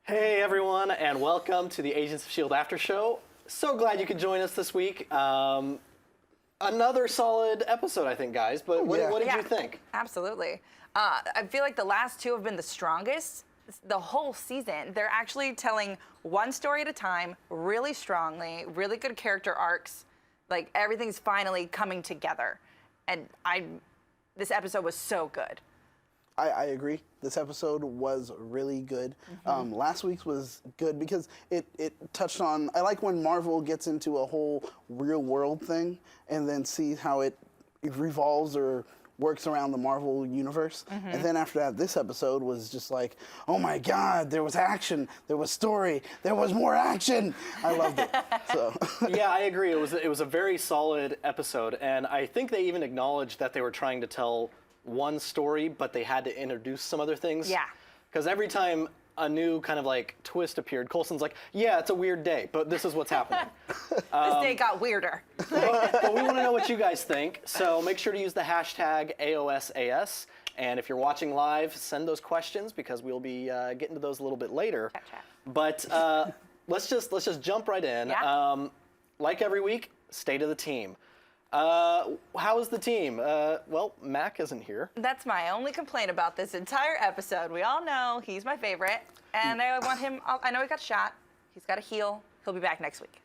Hey everyone, and welcome to the Agents of S.H.I.E.L.D. After Show. So glad you could join us this week. Another solid episode, I think, guys. But what did you think? Absolutely. I feel like the last two have been the strongest. The whole season, they're actually telling one story at a time, really strongly, really good character arcs. Like everything's finally coming together, and this episode was so good. I agree. This episode was really good. Last week's was good because it touched on, I like when Marvel gets into a whole real world thing and then sees how it revolves or works around the Marvel universe. And then after that, this episode was just like, oh my God, there was action, there was story, there was more action. I loved it. So Yeah, I agree. It was a very solid episode, and I think they even acknowledged that they were trying to tell one story, but they had to introduce some other things. Yeah. Because every time a new kind of like twist appeared, Coulson's like, yeah, it's a weird day, but this is what's happening. This day got weirder. But we want to know what you guys think, so make sure to use the hashtag AOSAS. And if you're watching live, send those questions because we'll be getting to those a little bit later. Gotcha. But let's just jump right in. Yeah. Like every week, state of the team. How is the team? Well, Mac isn't here. That's my only complaint about this entire episode. We all know he's my favorite, and I want him. I know he got shot. He's got to heal. He'll be back next week.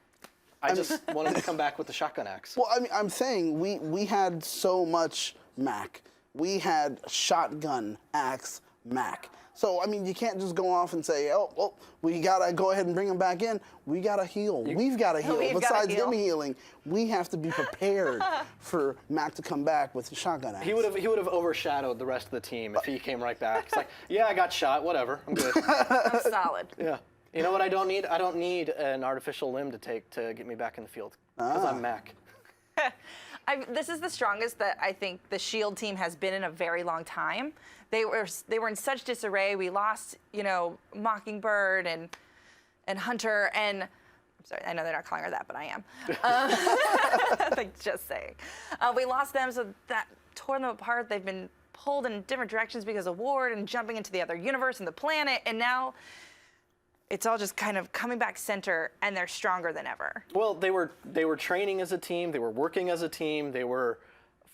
I just want him to come back with the shotgun axe. well, I mean, I'm saying we had so much Mac. We had shotgun axe Mac. So, I mean, you can't just go off and say, oh, well, we got to go ahead and bring him back in. We got to heal. We've got to heal. Besides him healing, we have to be prepared for Mac to come back with the shotgun axe. He would have overshadowed the rest of the team if he came right back. It's like, yeah, I got shot, whatever, I'm good. I'm solid. Yeah. You know what I don't need? I don't need an artificial limb to take to get me back in the field. Because I'm Mac. This is the strongest that I think the S.H.I.E.L.D. team has been in a very long time. They were in such disarray. We lost, Mockingbird and Hunter, and I'm sorry, I know they're not calling her that, but I am. Like, just saying. We lost them, so that tore them apart. They've been pulled in different directions because of Ward and jumping into the other universe and the planet, and now it's all just kind of coming back center, and they're stronger than ever. Well, they were training as a team. They were working as a team. They were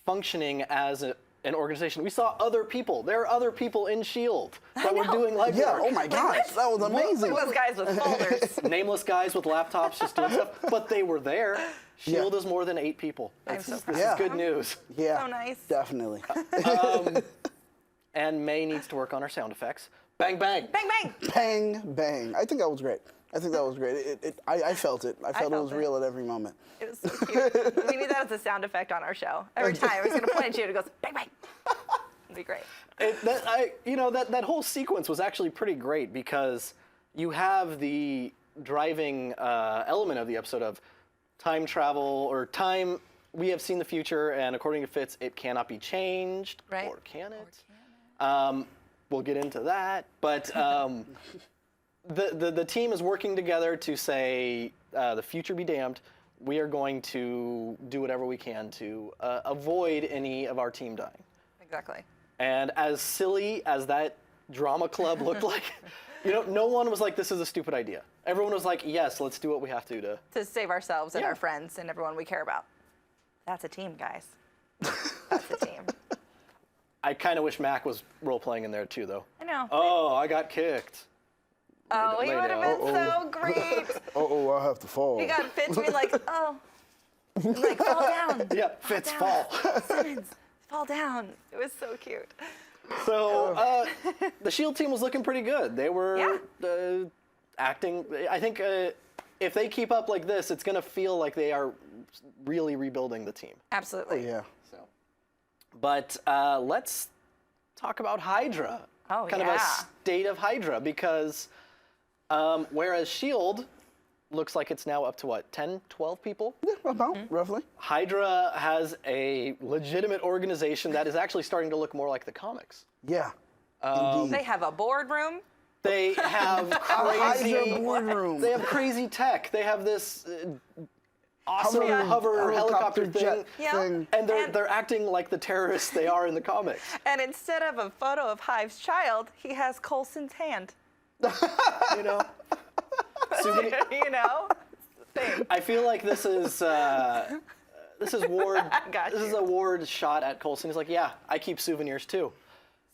functioning as an organization. We saw other people. There are other people in S.H.I.E.L.D. that were doing legwork. Yeah, oh my gosh, that was amazing. Those guys with folders. Nameless guys with laptops just doing stuff, but they were there. S.H.I.E.L.D. is more than 8 people. This is good news. Yeah, So nice. definitely. And May needs to work on her sound effects. Bang, bang. Bang, bang. Bang, bang. I think that was great. I felt it. I felt it was it. real at every moment. It was so cute. We need that as a sound effect on our show. Every time, it's going to point at you and it goes, bang, bang. It'd be great. That whole sequence was actually pretty great because you have the driving element of the episode of time travel or time. We have seen the future, and according to Fitz, it cannot be changed. Right. Or can it? We'll get into that. But the team is working together to say, the future be damned. We are going to do whatever we can to avoid any of our team dying. Exactly. And as silly as that drama club looked like, no one was like, this is a stupid idea. Everyone was like, yes, let's do what we have to save ourselves and our friends and everyone we care about. That's a team, guys. That's a team. I kind of wish Mac was role-playing in there too, though. I know. Oh, I got kicked. Oh, he would have been so great. Oh, I have to fall. He got Fitz being like, oh. Like, fall down. Yeah, Fitz, fall. Simmons, fall down. It was so cute. So the S.H.I.E.L.D. team was looking pretty good. They were acting. I think if they keep up like this, it's going to feel like they are really rebuilding the team. Absolutely. Yeah. So, but let's talk about Hydra. Oh, kind of a state of Hydra, because whereas S.H.I.E.L.D. looks like it's now up to what, 10, 12 people? Yeah, about, roughly. Hydra has a legitimate organization that is actually starting to look more like the comics. Yeah, indeed. They have a boardroom. They have crazy Hydra boardroom. They have crazy tech. They have this awesome hover helicopter jet thing. And they're acting like the terrorists they are in the comics. And instead of a photo of Hive's child, he has Coulson's hand. You know? Souvenir. You know? Thing. I feel like this is Ward. Got This is you. a Ward shot at Coulson. He's like, yeah, I keep souvenirs too.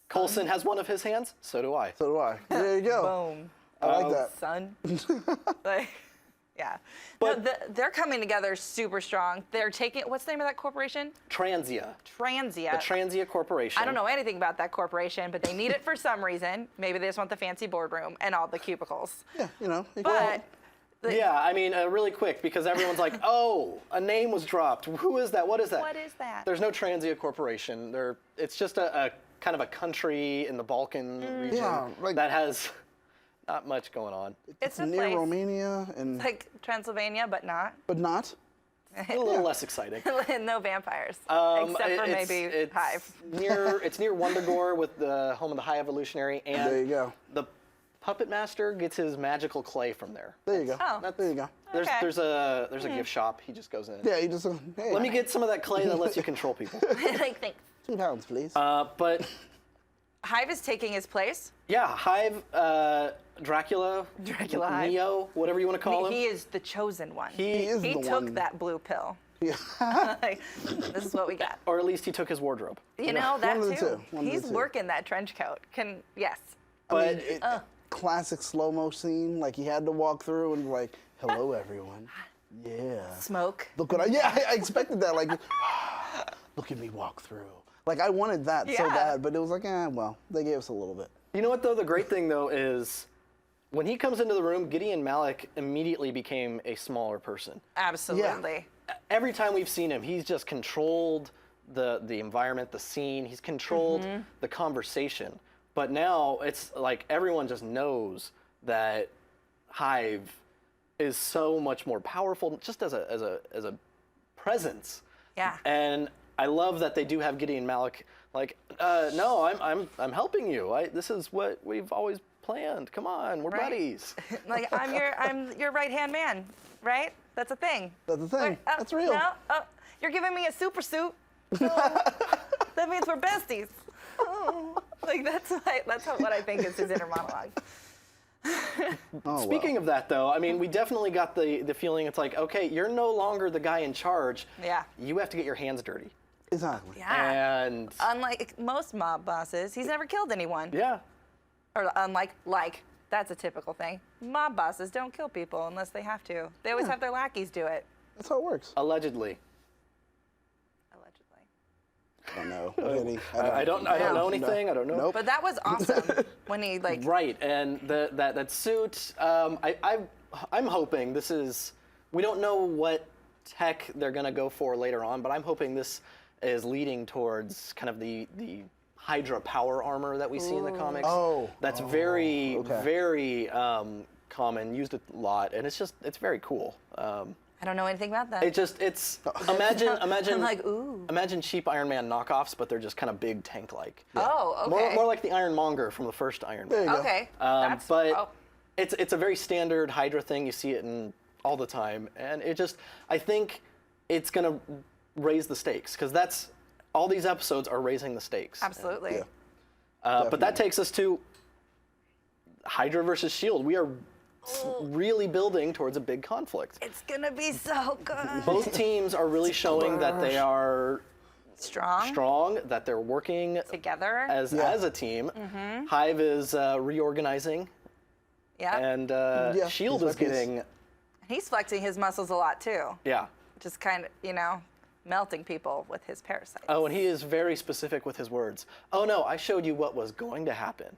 Coulson has one of his hands, so do I. So do I. There you go. Boom. I like that. Son. Like, yeah. But- no, they're coming together super strong. They're taking, what's the name of that corporation? Transia. Transia. The Transia Corporation. I don't know anything about that corporation, but they need it for some reason. Maybe they just want the fancy boardroom and all the cubicles. Yeah, you know. But Yeah, I mean, really quick, because everyone's like, oh, a name was dropped. Who is that? What is that? what is that? There's no Transia Corporation. It's just a kind of a country in the Balkan region Yeah, like- that has not much going on. It's a near place. Romania, and Like Transylvania, but not. but not. A little less exciting. No vampires. Except for It's- maybe it's Hive. It's near Wundagore with the home of the High Evolutionary, and There you go. the Puppet Master gets his magical clay from there. There you go. Oh. There you go. There's Okay. there's a gift shop. He just goes in. Yeah, you just hey, Let me get some of that clay that lets you control people. Like, thanks. £2, please. But Hive is taking his place. yeah, Hive, Dracula, Hive. Neo, whatever you want to call him. He is the chosen one. He is He the took one. that blue pill. Yeah. Like, this is what we got. Or at least he took his wardrobe. You know, that One of the too. two. One of He's the two. working that trench coat. Yes. But Classic slow-mo scene, like he had to walk through and like, hello everyone. Yeah. Smoke. Look what I expected that, like, look at me walk through. Like I wanted that so Yeah. bad, but it was like, well, they gave us a little bit. you know what though? The great thing though is when he comes into the room, Gideon Malik immediately became a smaller person. Absolutely. Every time we've seen him, he's just controlled the environment, the scene. He's controlled the conversation. But now it's like everyone just knows that Hive is so much more powerful, just as a presence. Yeah. And I love that they do have Gideon Malik. Like, no, I'm helping you. This is what we've always planned. Come on, we're Right. buddies. Like, I'm your right-hand man, right? That's a thing. That's the thing. Wait, That's real. No, you're giving me a super suit. So that means we're besties. Oh, like that's what I think is his inner monologue. Oh, Speaking of that, though, I mean, we definitely got the feeling it's like, okay, you're no longer the guy in charge. Yeah. You have to get your hands dirty. Exactly. Yeah. And Unlike most mob bosses, he's never killed anyone. yeah, Or unlike, that's a typical thing. Mob bosses don't kill people unless they have to. They always have their lackeys do it. That's how it works. allegedly. Allegedly. I don't know. Really, I don't know No. anything. I don't know. Nope. But that was awesome when he Right, and that suit. I'm hoping this is. We don't know what tech they're gonna go for later on, but I'm hoping this is leading towards kind of the Hydra power armor that we see in the comics. Oh. That's very okay. very common, used a lot, and it's very cool. I don't know anything about that. It's imagine I'm like, ooh. imagine cheap Iron Man knockoffs, but they're just kind of big tank-like. Oh, okay. More like the Ironmonger from the first Iron Man. There you go. Okay. But it's a very standard Hydra thing. You see it in all the time, and I think it's gonna raise the stakes because that's all these episodes are raising the stakes. Absolutely. Yeah. But that takes us to Hydra versus S.H.I.E.L.D. We are really building towards a big conflict. It's gonna be so good. Both teams are really showing that they are strong, that they're working Together. as a team. Hive is reorganizing, Yeah. and Yeah, S.H.I.E.L.D. is exactly. getting He's flexing his muscles a lot too. yeah. Just kind of, melting people with his parasites. Oh, and he is very specific with his words. Oh no, I showed you what was going to happen.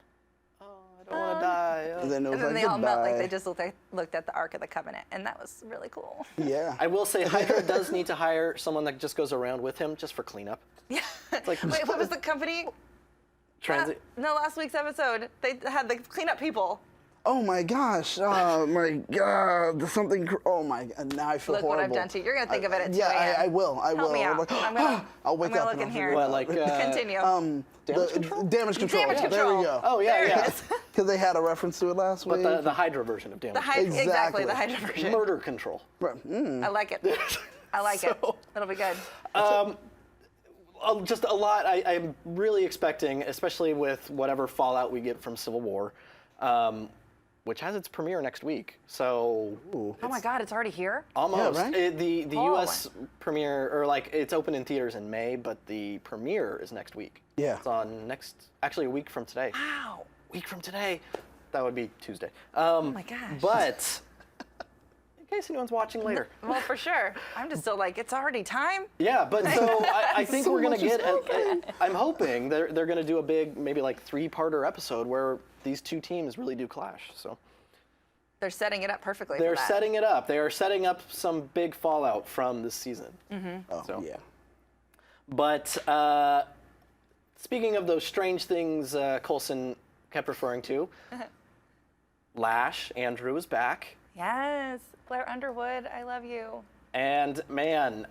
Oh, I don't want to die. Oh. And then it was And then like, they all melt like goodbye. they just looked at the Ark of the Covenant, and that was really cool. Yeah. I will say Hydra does need to hire someone that just goes around with him just for cleanup. Yeah. like- Wait, what was the company? Transit. No, last week's episode, they had the cleanup people. Oh my gosh. Oh my God. Something. Oh my God. Now I feel Look horrible. what I've done to you. You're gonna think of it at 2 Yeah, a.m. I will. I Help will. me I'm out. like, I'm gonna- I'll wake I'm gonna up. look and in I'll here. figure it What, out. like Continue. Damage control? Damage control. Damage There control. we go. Oh yeah, There yeah. it is. Because they had a reference to it last week. But the Hydra version of damage. The Hydra, exactly, the Exactly. Hydra version. Murder control. I like it. I like it. So- It'll be good. Just a lot. I'm really expecting, especially with whatever fallout we get from Civil War, which has its premiere next week. So Oh my God, it's already here? almost. Yeah, right? The U.S. premiere, or like it's open in theaters in May, but the premiere is next week. Yeah. It's on actually a week from today. Wow. Week from today. That would be Tuesday. Oh my gosh. But in case anyone's watching later. Well, for sure. I'm just still like, it's already time? Yeah, but so I think So we're gonna much is get. I'm hoping they're gonna do a big, maybe like 3-parter episode where these two teams really do clash. So They're setting it up perfectly they're for that. setting it up. They are setting up some big fallout from this season. Oh, So. yeah. But speaking of those strange things Coulson kept referring to, Lash, Andrew is back. Yes. Blair Underwood, I love you. And man,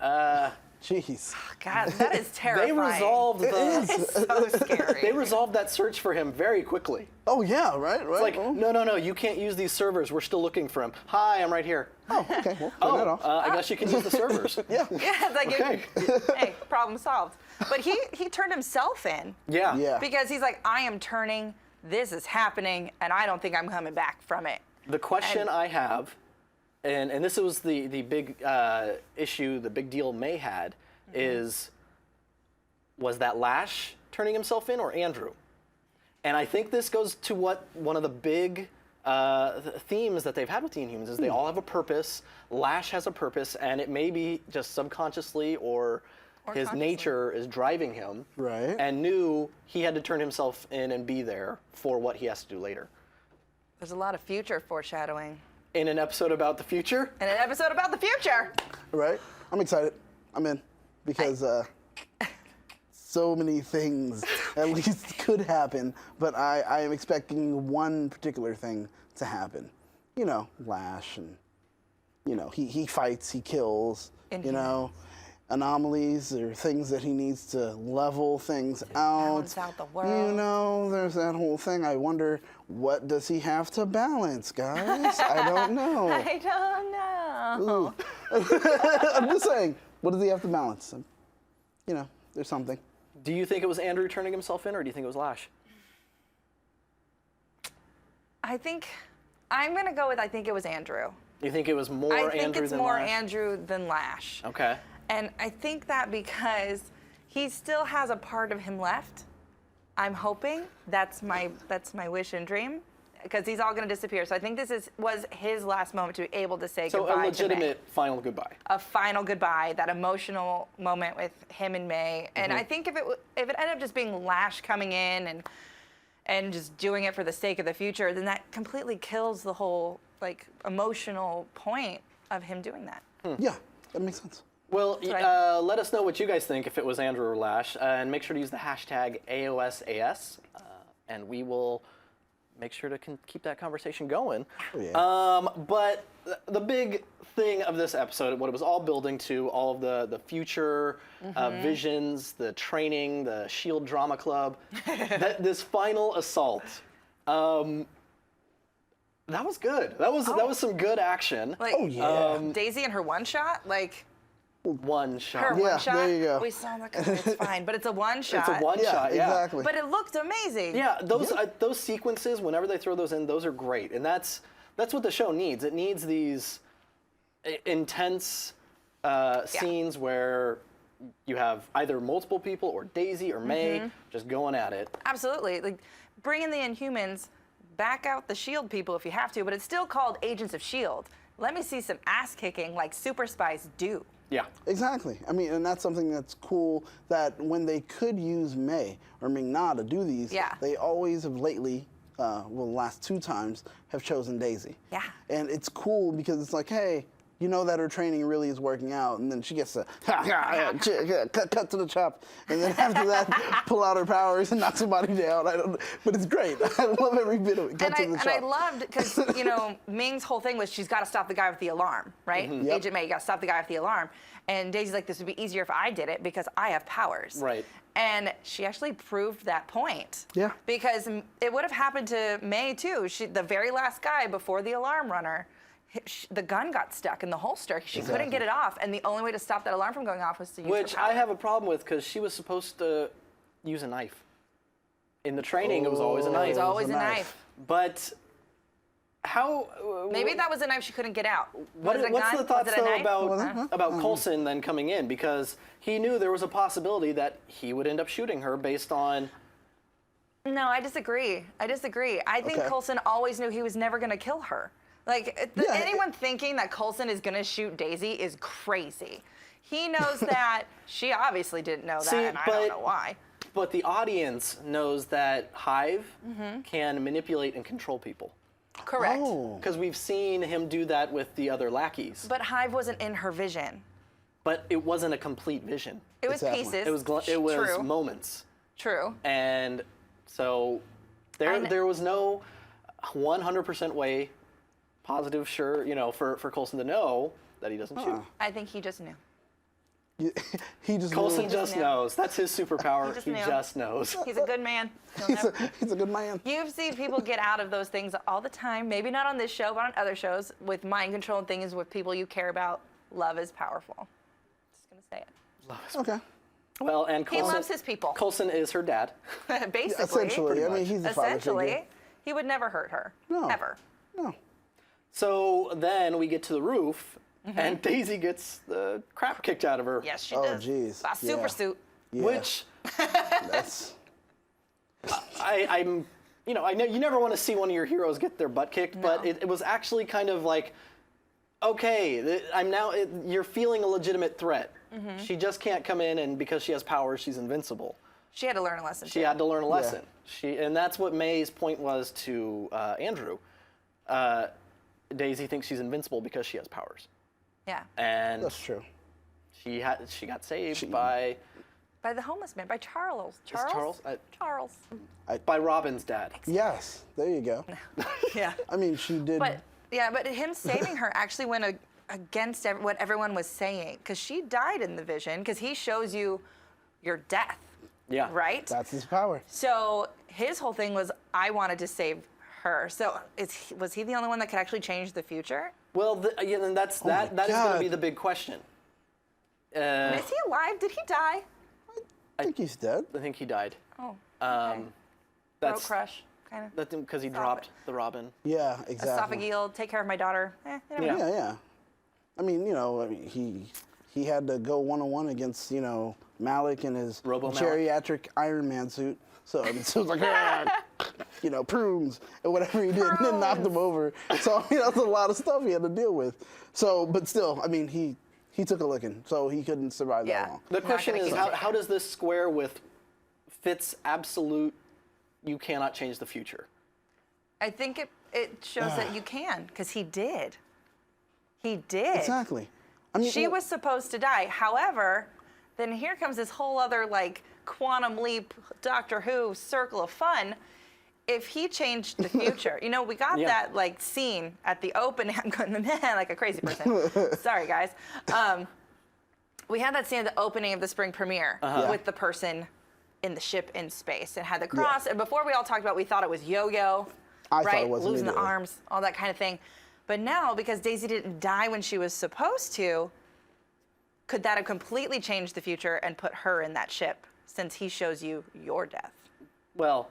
Jeez. God, that is terrifying. they resolved It's so scary. they resolved that search for him very quickly. Oh, yeah, right? It's like, Oh. no, you can't use these servers. We're still looking for him. Hi, I'm right here. Oh, okay. Well, turn that off. I guess you can use the servers. Yeah. Yeah, it's like, Okay. hey, problem solved. But he turned himself in. Yeah. Yeah. Because he's like, I am turning, this is happening, and I don't think I'm coming back from it. The question I have, and this was the big issue, the big deal May had, is was that Lash turning himself in or Andrew? And I think this goes to what one of the big themes that they've had with the Inhumans is they all have a purpose. Lash has a purpose, and it may be just subconsciously or his consciously. nature is driving him. Right. And knew he had to turn himself in and be there for what he has to do later. There's a lot of future foreshadowing. In an episode about the future, In an episode about the future. Right? I'm excited. I'm in. Because so many things at least could happen, but I am expecting one particular thing to happen. You know, Lash, and, you know, he fights, he kills, you know, anomalies or things that he needs to level things out. balance out the You world. know, there's that whole thing. I wonder, what does he have to balance, guys? I don't know. I don't know. I'm just saying, what does he have to balance? You know, there's something. do you think it was Andrew turning himself in, or do you think it was Lash? I think, I'm going to go with, I think it was Andrew. You think it was more I think Andrew it's than more Lash? Andrew than Lash. Okay. And I think that because he still has a part of him left. I'm hoping that's my wish and dream, because he's all going to disappear. So I think this was his last moment to be able to say So goodbye a to May. legitimate final goodbye. A final goodbye, that emotional moment with him and May. And I think if it ended up just being Lash coming in and just doing it for the sake of the future, then that completely kills the whole like emotional point of him doing that. Yeah, that makes sense. Well, right. let us know what you guys think if it was Andrew or Lash, and make sure to use the hashtag AOSAS, and we will make sure to keep that conversation going. Oh, yeah. But the big thing of this episode, what it was all building to, all of the future visions, the training, the S.H.I.E.L.D. drama club, this final assault. That was good. That was some good action. Like, Oh, yeah. Daisy and her one shot, like One shot. her Yeah, one shot. there you go. We saw the color, it's fine, but it's a one shot. It's a one shot. Yeah. exactly. But it looked amazing. Yeah, those sequences, whenever they throw those in, those are great, and that's what the show needs. It needs these intense scenes where you have either multiple people or Daisy or May just going at it. Absolutely. Like, bring in the Inhumans, back out the S.H.I.E.L.D. people if you have to, but it's still called Agents of S.H.I.E.L.D. Let me see some ass kicking like super spies do. Yeah. Exactly. I mean, and that's something that's cool, that when they could use May or Ming-Na to do these, Yeah. they always have lately, well, the last 2 times, have chosen Daisy. Yeah. And it's cool because it's like, hey, you know that her training really is working out, and then she gets to cut to the chop, and then after that, pull out her powers and knock somebody down. But it's great. I love every bit of it. Cut to the chop. And I loved, because, you know, Ming's whole thing was she's got to stop the guy with the alarm, right? Yep. Agent May, you got to stop the guy with the alarm. And Daisy's like, this would be easier if I did it because I have powers. Right. And she actually proved that point. Yeah. Because it would have happened to May, too. The very last guy before the alarm runner, the gun got stuck in the holster. She couldn't get it off, and the only way to stop that alarm from going off was to use Which her power. I have a problem with, because she was supposed to use a knife. In the training, it was always a knife. It was always a knife. But how? Maybe that was a knife she couldn't get out. What's Was it a gun? the thoughts Was it a though knife? about Coulson then coming in, because he knew there was a possibility that he would end up shooting her based on. No, I disagree. I think Okay. Coulson always knew he was never going to kill her. Like, anyone thinking that Coulson is going to shoot Daisy is crazy. He knows that. She obviously didn't know that, and I don't know why. But the audience knows that Hive can manipulate and control people. Correct. Oh. Because we've seen him do that with the other lackeys. But Hive wasn't in her vision. But it wasn't a complete vision. It was Exactly. pieces. It was True. moments. True. And so there was no 100% way, positive, sure, for Coulson to know that he doesn't shoot. I think he just knew. He just Coulson knew. just knows. That's his superpower. just He knew. just knows. He's a good man. He's a good man. You've seen people get out of those things all the time. Maybe not on this show, but on other shows with mind control and things with people you care about. Love is powerful. Just gonna say it. Okay. Well, and He Coulson, loves his people. Coulson is her dad. Basically. Essentially, I mean, much. he's the father figure. Essentially, he would never hurt her. No. Ever. No. So then we get to the roof, and Daisy gets the crap kicked out of her. Yes, she Oh, does. jeez. A super Yeah. suit. Yeah. Which That's. I know you never want to see one of your heroes get their butt kicked, but No. it was actually kind of like, okay, you're feeling a legitimate threat. She just can't come in, and because she has powers, she's invincible. She had to learn a lesson. She too. had to learn a lesson. And that's what May's point was to Andrew. Daisy thinks she's invincible because she has powers, Yeah. and That's true. she got saved by By the homeless man. By Charles. Is it Charles? Charles. By Robin's dad. Yes. There you go. Yeah. I mean, she did. But him saving her actually went against what everyone was saying, because she died in the vision, because he shows you your death, Yeah. right? That's his power. So his whole thing was, I wanted to save her. So was he the only one that could actually change the future? Well, then that's my that is going to God. be the big question. Is he alive? Did he die? I think he's dead. I think he died. Oh, Um, throat that's crush, kind of. because he dropped the Robin. Yeah, exactly. Esophageal, take care of my daughter. You never Yeah. know. Yeah. I mean, he had to go one-on-one against, Malik in his Robo Malik. geriatric Iron Man suit. So I mean, so it was like, prunes and whatever he did, and then knocked him over. So I mean, that's a lot of stuff he had to deal with. So, but still, I mean, he took a licking, so he couldn't survive Yeah. that long. The Not question gonna is, keep how does this square with Fitz' absolute, you cannot change the future? I think it shows that you can, because he did. He did. Exactly. I mean, She was supposed to die. However, then here comes this whole other quantum leap Doctor Who circle of fun. If he changed the future, we got Yeah. that scene at the opening. I'm going like a crazy person. Sorry, guys. We had that scene at the opening of the spring premiere with the person in the ship in space. It had the cross. And before we all talked about, we thought it was Yo-Yo, I thought right? it was Losing the immediately. arms, all that kind of thing. But now, because Daisy didn't die when she was supposed to, could that have completely changed the future and put her in that ship, since he shows you your death? Well,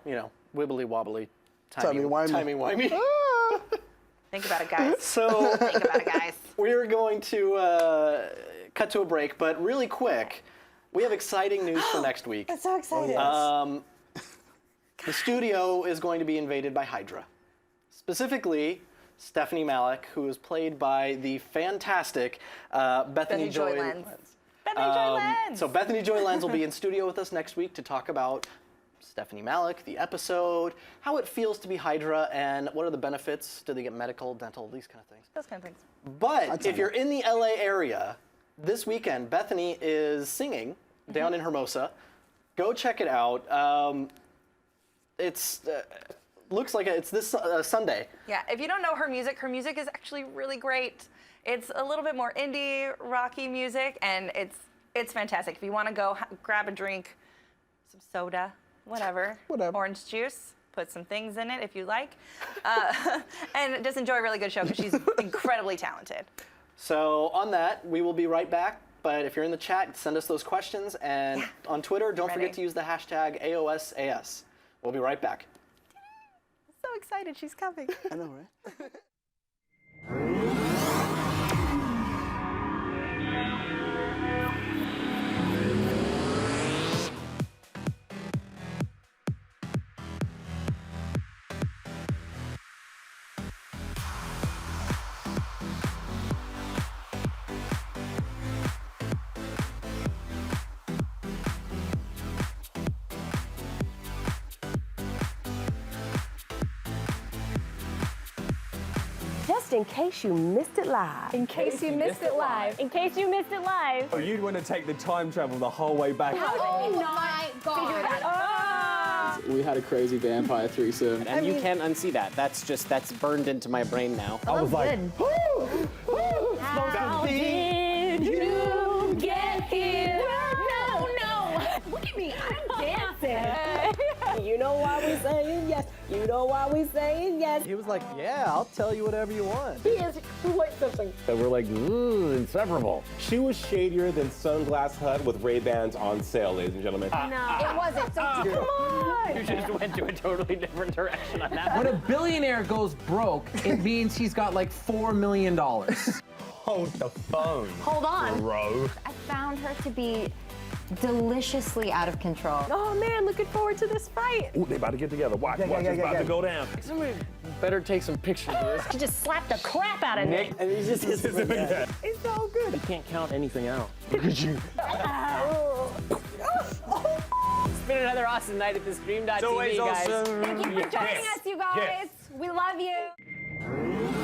wibbly wobbly, Timey-wimey. timey-wimey. Think about it, guys. So Think about it, guys. we're going to cut to a break, but really quick, we have exciting news for next week. I'm so excited. The studio is going to be invaded by Hydra. Specifically, Stephanie Malik, who is played by the fantastic Bethany Joy Lenz. Bethany Joy Lenz. So Bethany Joy Lenz will be in studio with us next week to talk about Stephanie Malik, the episode, how it feels to be Hydra, and what are the benefits. Do they get medical, dental, these kind of things. Those kind of things. But if you're in the LA area, this weekend, Bethany is singing down in Hermosa. Go check it out. It's looks like it's this Sunday. Yeah, if you don't know her music is actually really great. It's a little bit more indie, rocky music, and it's fantastic. If you want to go grab a drink, some soda, whatever, orange juice, put some things in it if you like, and just enjoy a really good show, because she's incredibly talented. So on that, we will be right back. But if you're in the chat, send us those questions. And on Twitter, don't forget to use the hashtag AOSAS. We'll be right back. So excited. She's coming. I know, right? Just in case you missed it live. In case you missed it live. In case you missed it live. Oh, you'd want to take the time travel the whole way back. Oh my God. We had a crazy vampire threesome. And you can't unsee that. That's burned into my brain now. I was like, How did you get here? No. Look at me, I'm dancing. You know why we saying yes. You know why we saying yes. He was like, yeah, I'll tell you whatever you want. He is quite something. and we're like, inseparable. She was shadier than Sunglass Hut with Ray-Bans on sale, ladies and gentlemen. No, it wasn't. So Come on. You just went to a totally different direction on that. When a billionaire goes broke, it means he's got like $4 million. Hold the phone, hold on. bro. I found her to be deliciously out of control. Oh man, looking forward to this fight. Ooh, they about to get together. Watch, it's about to go down. Somebody better take some pictures of this. She just slapped the crap out of me. And he's just It's so good. You can't count anything out. Look at you. It's been another awesome night at the Stream.tv, always guys. awesome. Thank you for joining us, you guys. Yes. We love you.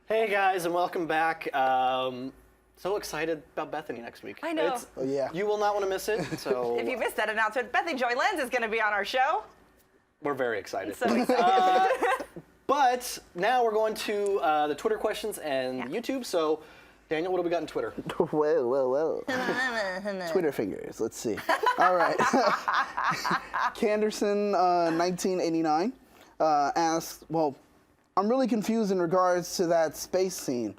Hey guys, and welcome back. So excited about Bethany next week. I know. Oh, yeah. You will not want to miss it. So If you missed that announcement, Bethany Joy Lenz is going to be on our show. we're very excited. So excited. But now we're going to the Twitter questions and YouTube. So, Daniel, what do we got in Twitter? Well. Twitter fingers. Let's see. All right. Canderson, 1989, asks, well, I'm really confused in regards to that space scene.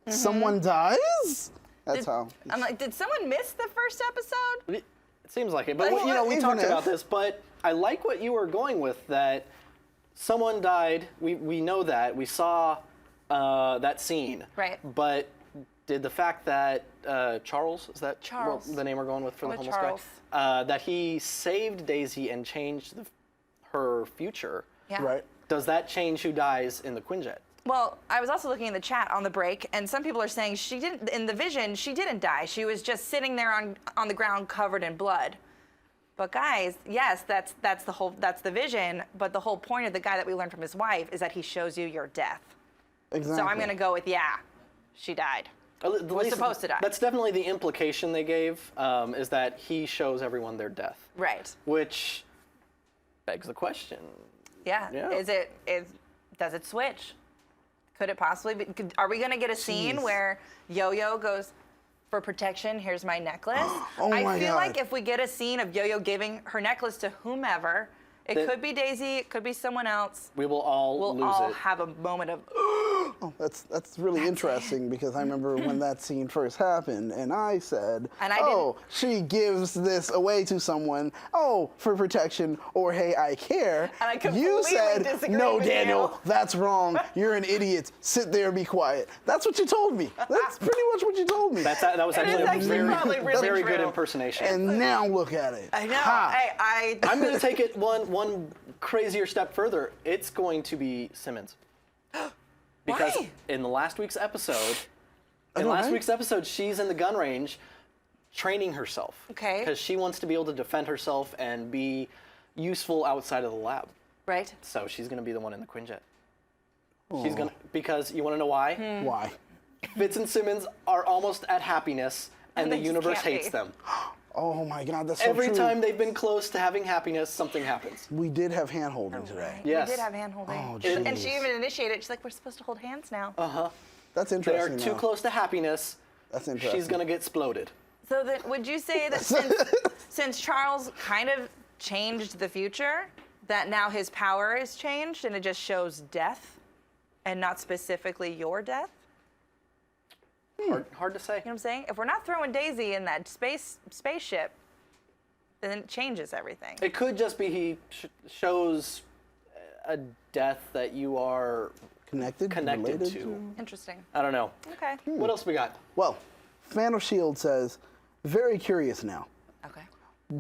Someone dies? That's how. I'm like, did someone miss the first episode? It seems like it. But, Well, you know, we even talked if- about this, but I like what you were going with, that someone died. We know that. We saw that scene. Right. But did the fact that Charles, is that Charles. the name we're going with for the With homeless Charles. guy? That he saved Daisy and changed her future. Yeah. Right. Does that change who dies in the Quinjet? Well, I was also looking in the chat on the break, and some people are saying she didn't. In the vision, she didn't die. She was just sitting there on the ground covered in blood. But guys, yes, that's the vision. But the whole point of the guy that we learned from his wife is that he shows you your death. Exactly. So I'm gonna go with she died. At Was least supposed to die. That's definitely the implication they gave, is that he shows everyone their death. Right. Which begs the question. Yeah. Yeah. Does it switch? Could it possibly be? Are we gonna get a scene Jeez. where Yo-Yo goes, for protection, here's my necklace? Oh I my feel God. like if we get a scene of Yo-Yo giving her necklace to whomever, it could be Daisy, it could be someone else. We will all We'll lose all it. have a moment of, Oh, that's really interesting because I remember when that scene first happened, and I said, And I "Oh, she gives this away to someone. Oh, for protection, or hey, I care." And I you completely said, disagree "No, with Daniel, you." that's wrong. You're an idiot. Sit there, and be quiet." That's what you told me. That's pretty much what you told me. That was It is actually a actually probably very, really very good true. impersonation. and now look at it. I know. Ha. Hey, I'm going to take it one crazier step further. It's going to be Simmons. Because Why? in last week's episode, know, she's in the gun range training herself. Okay. Because she wants to be able to defend herself and be useful outside of the lab. right? So she's going to be the one in the Quinjet. She's going to, because you want to know why? Why? Fitz and Simmons are almost at happiness, and And the they just universe can't hates be. them. Oh my God, that's so Every true. time they've been close to having happiness, something happens. We did have hand holding today. Yes. We did have hand holding. Oh, And she jeez. even initiated, she's like, we're supposed to hold hands now. That's They interesting. are too though. close to happiness. That's interesting. She's going to get exploded. So that, would you say that since Charles kind of changed the future, that now his power is changed and it just shows death and not specifically your death? Hard to say. You know what I'm saying? If we're not throwing Daisy in that spaceship, then it changes everything. It could just be he shows a death that you are Connected related to. to. Interesting. I don't know. Okay. What else we got? Well, fan of S.H.I.E.L.D. says, very curious now. Okay.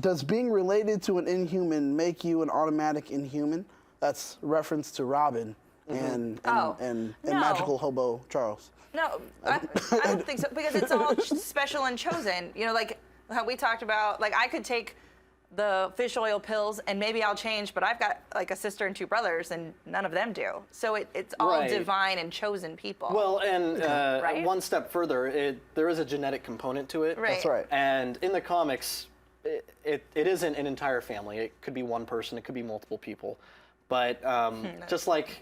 Does being related to an Inhuman make you an automatic Inhuman? That's reference to Robin and No. Magical Hobo Charles. No, I don't think so, because it's all special and chosen. You know, like how we talked about, like I could take the fish oil pills and maybe I'll change, but I've got like a sister and 2 brothers and none of them do. So it's all Right. divine and chosen people. Well, and Right? one step further, there is a genetic component to it. Right. That's right. And in the comics, it isn't an entire family. It could be one person. It could be multiple people. But just like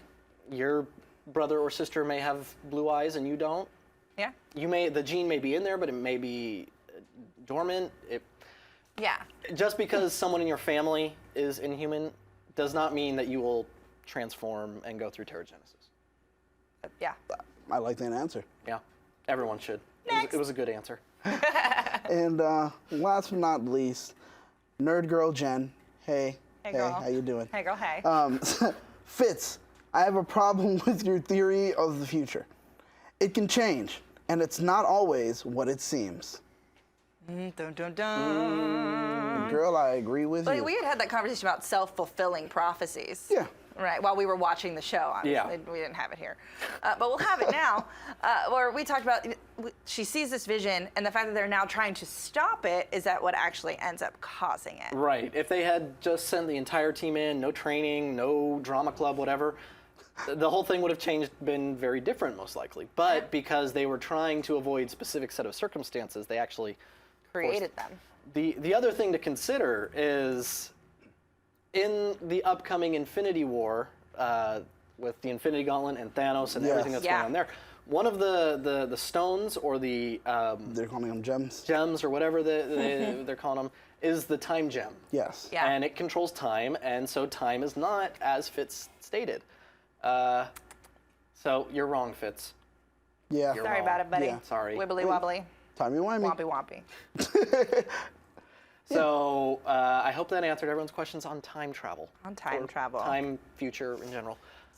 your brother or sister may have blue eyes and you don't, Yeah. the gene may be in there, but it may be dormant. Yeah. Just because someone in your family is Inhuman does not mean that you will transform and go through Terrigenesis. Yeah. I like that answer. Yeah, everyone should. It was a good answer. And last but not least, Nerd Girl Jen. Hey. Hey, girl. How you doing? Hey, girl. Hey. Fitz, I have a problem with your theory of the future. It can change, and it's not always what it seems. Dun, dun, dun. Girl, I agree with Like, you. we had that conversation about self-fulfilling prophecies. Yeah. Right, while we were watching the show, obviously. Yeah. We didn't have it here. But we'll have it now, where we talked about, she sees this vision, and the fact that they're now trying to stop it is that what actually ends up causing it. Right. If they had just sent the entire team in, no training, no drama club, whatever, the whole thing would have been very different, most likely. But because they were trying to avoid specific set of circumstances, they actually Created them. The other thing to consider is in the upcoming Infinity War, with the Infinity Gauntlet and Thanos and everything that's going on there, one of the stones or the They're calling them gems. gems or whatever they're calling them is the time gem. Yes. Yeah. And it controls time, and so time is not as Fitz stated. So you're wrong, Fitz. Yeah. You're Sorry wrong. about it, buddy. Yeah. Sorry. Wibbly wobbly. Timey-wimey. Wompy wompy. So I hope that answered everyone's questions on time travel. On time or travel. Time, future in general.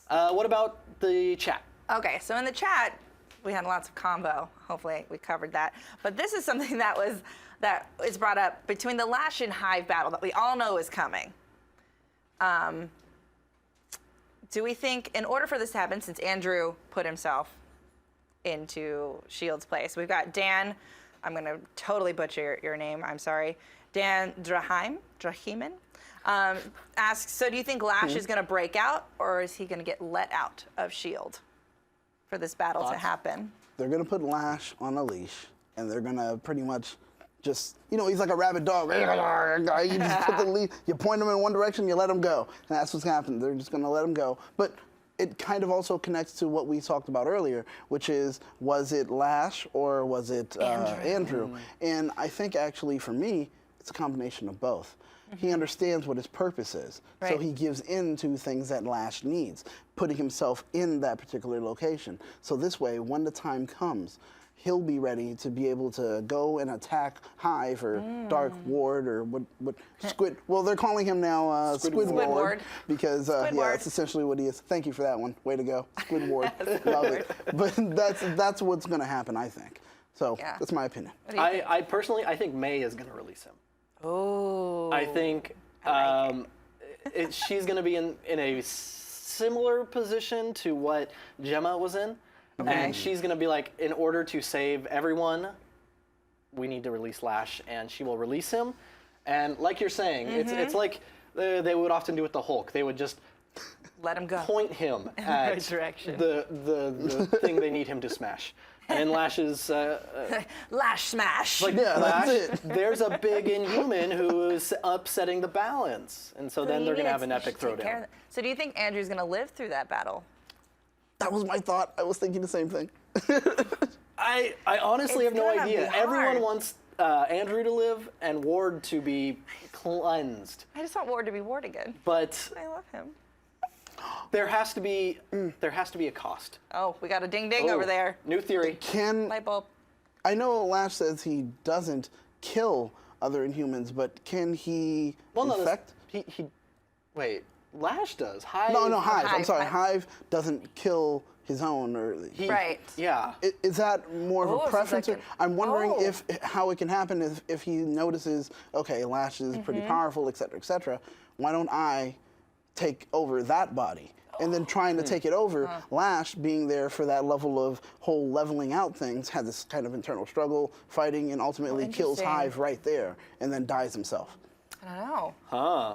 What about the chat? Okay, so in the chat, we had lots of combo. Hopefully we covered that. But this is something that is brought up between the Lash and Hive battle that we all know is coming. Do we think, in order for this to happen, since Andrew put himself into S.H.I.E.L.D's place, we've got Dan, I'm going to totally butcher your name, I'm sorry, Dan Drahiman, asks, so do you think Lash is going to break out, or is he going to get let out of S.H.I.E.L.D. for this battle to happen? They're going to put Lash on a leash, and they're going to pretty much just, he's like a rabid dog. You just put the leash, you point him in one direction, you let him go. And that's what's happening. They're just going to let him go. But it kind of also connects to what we talked about earlier, which is, was it Lash or was it Andrew? And I think actually for me, it's a combination of both. He understands what his purpose is, so he gives in to things that Lash needs, putting himself in that particular location. So this way, when the time comes, he'll be ready to be able to go and attack Hive or Dark Ward or what Squid. Well, they're calling him now Squidward because that's essentially what he is. Thank you for that one. Way to go, Squidward. Love it. But that's what's going to happen, I think. So that's my opinion. I personally, I think May is going to release him. Oh. I think she's going to be in a similar position to what Gemma was in. And she's going to be like, in order to save everyone, we need to release Lash, and she will release him. And like you're saying, it's like they would often do with the Hulk. They would just let him go. Point him at the thing they need him to smash. And Lash's Lash smash. Like Lash, there's a big Inhuman who's upsetting the balance, and so then they're gonna have an epic throwdown. So do you think Andrew's gonna live through that battle? That was my thought. I was thinking the same thing. I honestly have no idea. Everyone wants Andrew to live and Ward to be cleansed. I just want Ward to be Ward again. But I love him. There has to be a cost. Oh, we got a ding ding over there. New theory. Light bulb. I know Lash says he doesn't kill other Inhumans, but can he infect? Wait, Lash does. Hive. No, Hive. I'm Hive, sorry, Hive. Hive doesn't kill his own, or Right. Yeah. Is that more of Oh, a so preference? that Or I'm wondering oh. how it can happen is if he notices, okay, Lash is pretty powerful, et cetera, et cetera. Why don't I take over that body? And then trying to take it over, Lash, being there for that level of whole leveling out things, had this kind of internal struggle, fighting, and ultimately kills interesting. Hive right there, and then dies himself. I don't know.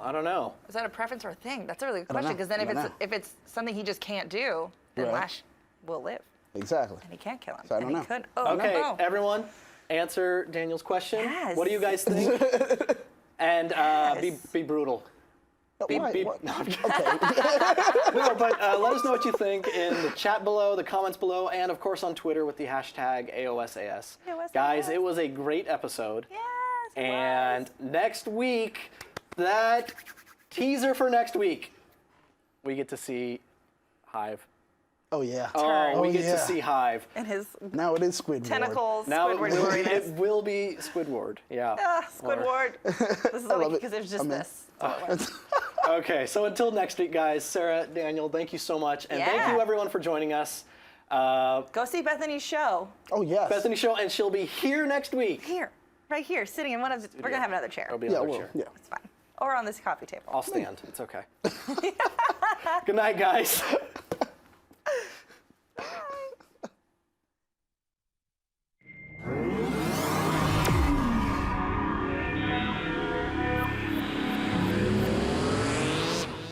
I don't know. Is that a preference or a thing? That's a really good don't question know. because then I don't know. if it's something he just can't do, then Right. Lash will live Exactly. and he can't kill him. So I and don't he know. could. Oh, Okay, no. everyone, answer Daniel's question. Yes. What do you guys think? And be brutal. Why? be- What? no, I'm Okay. No, but let us know what you think in the chat below, the comments below, and of course on Twitter with the hashtag AOSAS. AOSAS. Guys, it was a great episode. Yes. it And next week, that teaser for next week, we get to see Hive. Oh yeah. Oh, we get yeah. to see Hive. was. And his Now it is Squidward. tentacles. Now Squidward it Warriors. will be Squidward. Yeah. Squidward. This is all love it. because it was just I'm in. this. That's all it was. Okay, so until next week, guys, Sarah, Daniel, thank you so much. And thank Yeah. you everyone for joining us. Go see Bethany's show. Oh yes. Bethany Show, and she'll be here next week. Here. Right here, sitting in one of the, we're gonna have another chair. There'll be Yeah, another well, chair. yeah. It's fine. Or on this coffee table. I'll stand. It's okay. Good night, guys.